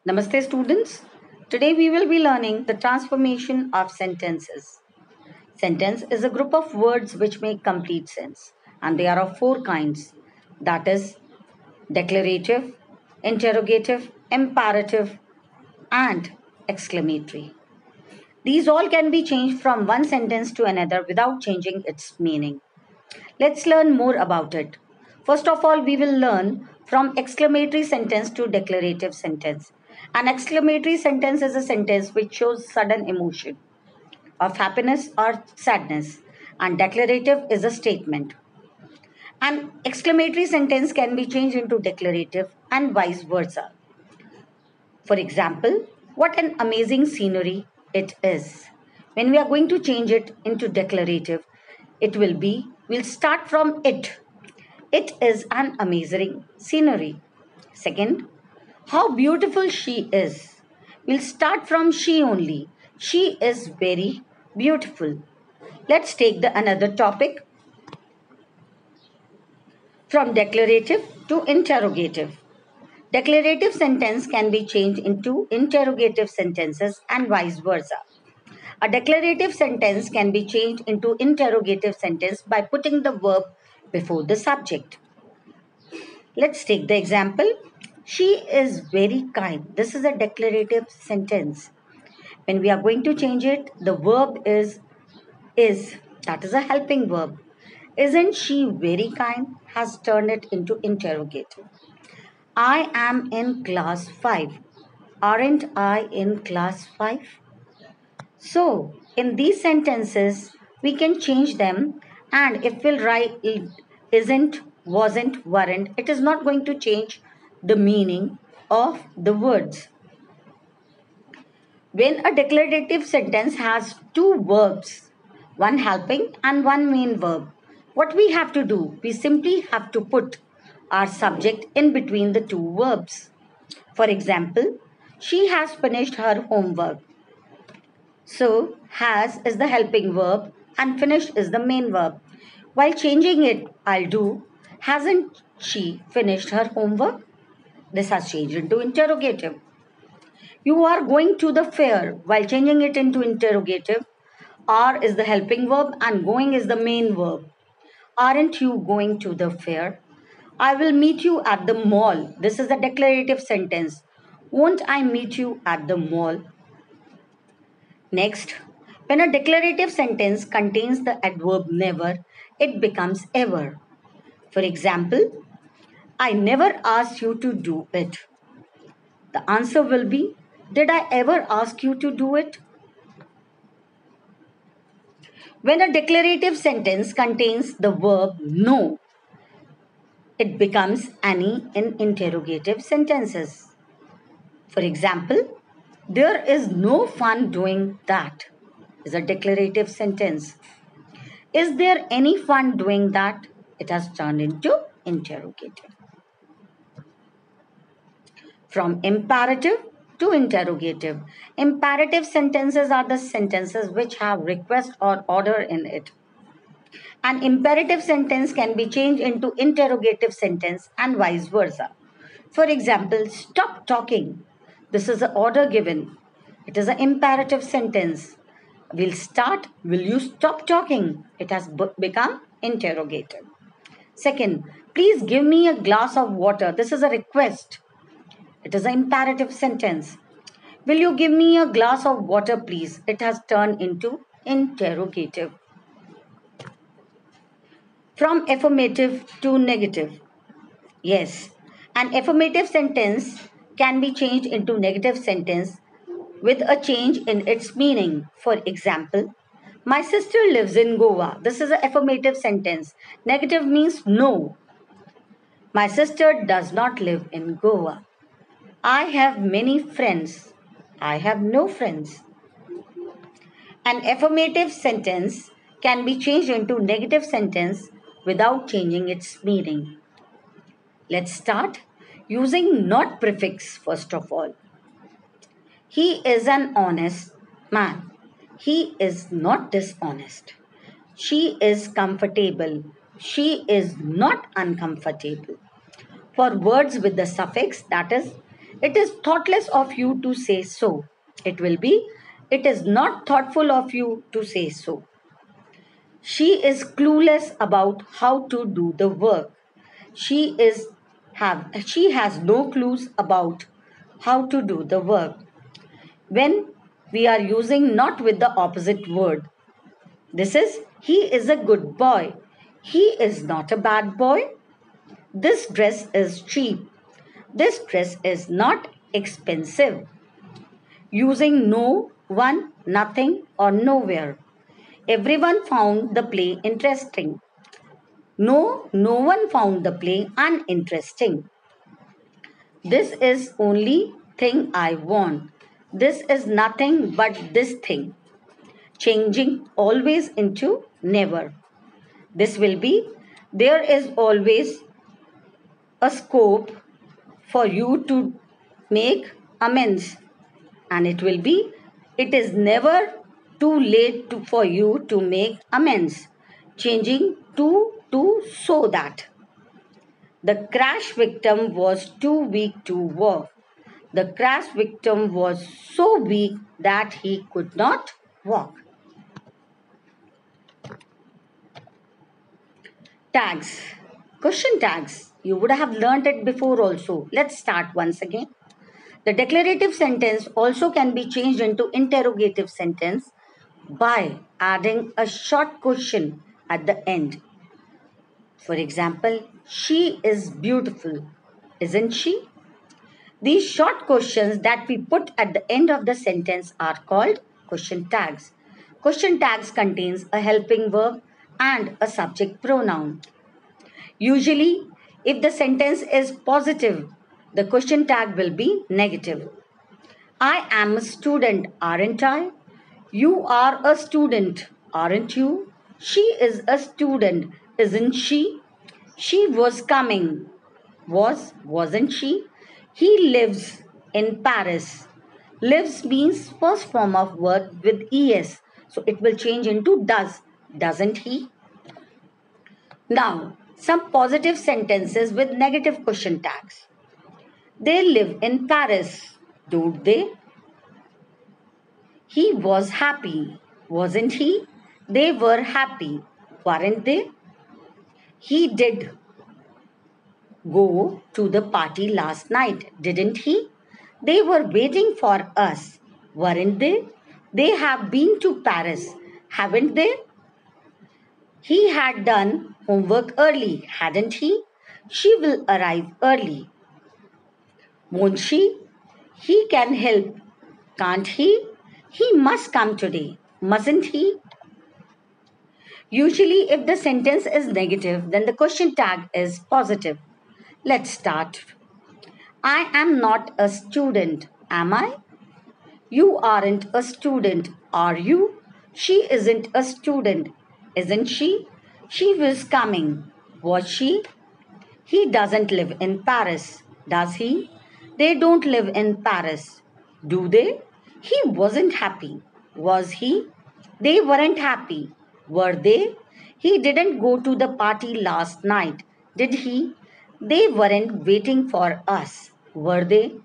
Namaste students. Today we will be learning the transformation of sentences. Sentence is a group of words which make complete sense and they are of four kinds. That is declarative, interrogative, imperative and exclamatory. These all can be changed from one sentence to another without changing its meaning. Let's learn more about it. First of all, we will learn from exclamatory sentence to declarative sentence. An exclamatory sentence is a sentence which shows sudden emotion of happiness or sadness, and declarative is a statement. An exclamatory sentence can be changed into declarative and vice versa. For example, what an amazing scenery it is. When we are going to change it into declarative, it will be, we'll start from it. It is an amazing scenery. Second, how beautiful she is. We'll start from she only. She is very beautiful. Let's take the another topic from declarative to interrogative. Declarative sentence can be changed into interrogative sentences and vice versa. A declarative sentence can be changed into interrogative sentence by putting the verb before the subject. Let's take the example. She is very kind. This is a declarative sentence. When we are going to change it, the verb is. That is a helping verb. Isn't she very kind? Has turned it into interrogative. I am in class 5. Aren't I in class 5? So, in these sentences, we can change them, and if we'll write isn't, wasn't, weren't, it is not going to change the meaning of the words. When a declarative sentence has two verbs, one helping and one main verb, what we have to do? We simply have to put our subject in between the two verbs. For example, she has finished her homework. So, has is the helping verb and finished is the main verb. While changing it, I'll do, hasn't she finished her homework? This has changed into interrogative. You are going to the fair. While changing it into interrogative, are is the helping verb and going is the main verb. Aren't you going to the fair? I will meet you at the mall. This is a declarative sentence. Won't I meet you at the mall? Next, when a declarative sentence contains the adverb never, it becomes ever. For example, I never asked you to do it. The answer will be, did I ever ask you to do it? When a declarative sentence contains the verb no, it becomes any in interrogative sentences. For example, there is no fun doing that is a declarative sentence. Is there any fun doing that? It has turned into interrogative. From imperative to interrogative. Imperative sentences are the sentences which have request or order in it. An imperative sentence can be changed into interrogative sentence and vice versa. For example, stop talking. This is an order given. It is an imperative sentence. We'll start. Will you stop talking? It has become interrogative. Second, please give me a glass of water. This is a request. It is an imperative sentence. Will you give me a glass of water, please? It has turned into interrogative. From affirmative to negative. Yes, an affirmative sentence can be changed into negative sentence with a change in its meaning. For example, my sister lives in Goa. This is an affirmative sentence. Negative means no. My sister does not live in Goa. I have many friends. I have no friends. An affirmative sentence can be changed into negative sentence without changing its meaning. Let's start using not prefix first of all. He is an honest man. He is not dishonest. She is comfortable. She is not uncomfortable. For words with the suffix that is It is thoughtless of you to say so. It will be, it is not thoughtful of you to say so. She is clueless about how to do the work. She has no clues about how to do the work. When we are using not with the opposite word, this is he is a good boy. He is not a bad boy. This dress is cheap. This dress is not expensive. Using no, one, nothing, or nowhere. Everyone found the play interesting. No, no one found the play uninteresting. This is only thing I want. This is nothing but this thing. Changing always into never. This will be there is always a scope for you to make amends, and it will be it is never too late for you to make amends. Changing to so that. The crash victim was too weak to walk. The crash victim was so weak that he could not walk. Tags. Question tags. You would have learnt it before also. Let's start once again. The declarative sentence also can be changed into interrogative sentence by adding a short question at the end. For example, she is beautiful, isn't she? These short questions that we put at the end of the sentence are called question tags. Question tags contains a helping verb and a subject pronoun. Usually, if the sentence is positive, the question tag will be negative. I am a student, aren't I? You are a student, aren't you? She is a student, isn't she? She was coming, wasn't she? He lives in Paris. Lives means first form of word with es. So it will change into does, doesn't he? Now, some positive sentences with negative question tags. They live in Paris, don't they? He was happy, wasn't he? They were happy, weren't they? He did go to the party last night, didn't he? They were waiting for us, weren't they? They have been to Paris, haven't they? He had done homework early, hadn't he? She will arrive early, won't she? He can help, can't he? He must come today, mustn't he? Usually, if the sentence is negative, then the question tag is positive. Let's start. I am not a student, am I? You aren't a student, are you? She isn't a student, isn't she? She was coming, was she? He doesn't live in Paris, does he? They don't live in Paris, do they? He wasn't happy, was he? They weren't happy, were they? He didn't go to the party last night, did he? They weren't waiting for us, were they?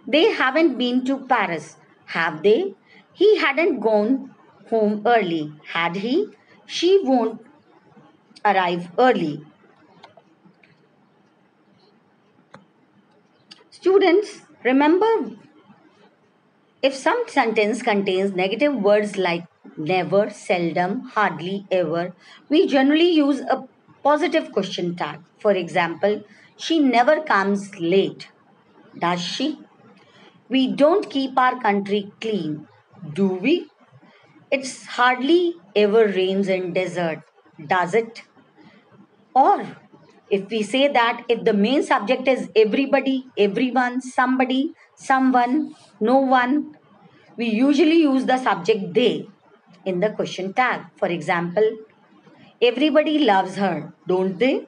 They haven't been to Paris, have they? He hadn't gone home early, had he? She won't arrive early. Students, remember if some sentence contains negative words like never, seldom, hardly, ever, we generally use a positive question tag. For example, she never comes late. Does she? We don't keep our country clean. Do we? It's hardly ever rains in desert. Does it? Or if we say that if the main subject is everybody, everyone, somebody, someone, no one, we usually use the subject they in the question tag. For example, everybody loves her, don't they?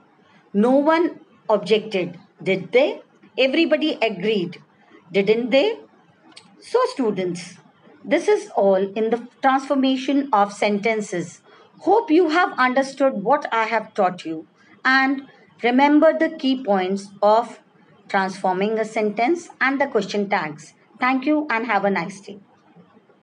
No one objected, did they? Everybody agreed, didn't they? So, students, this is all in the transformation of sentences. Hope you have understood what I have taught you and remember the key points of transforming a sentence and the question tags. Thank you and have a nice day.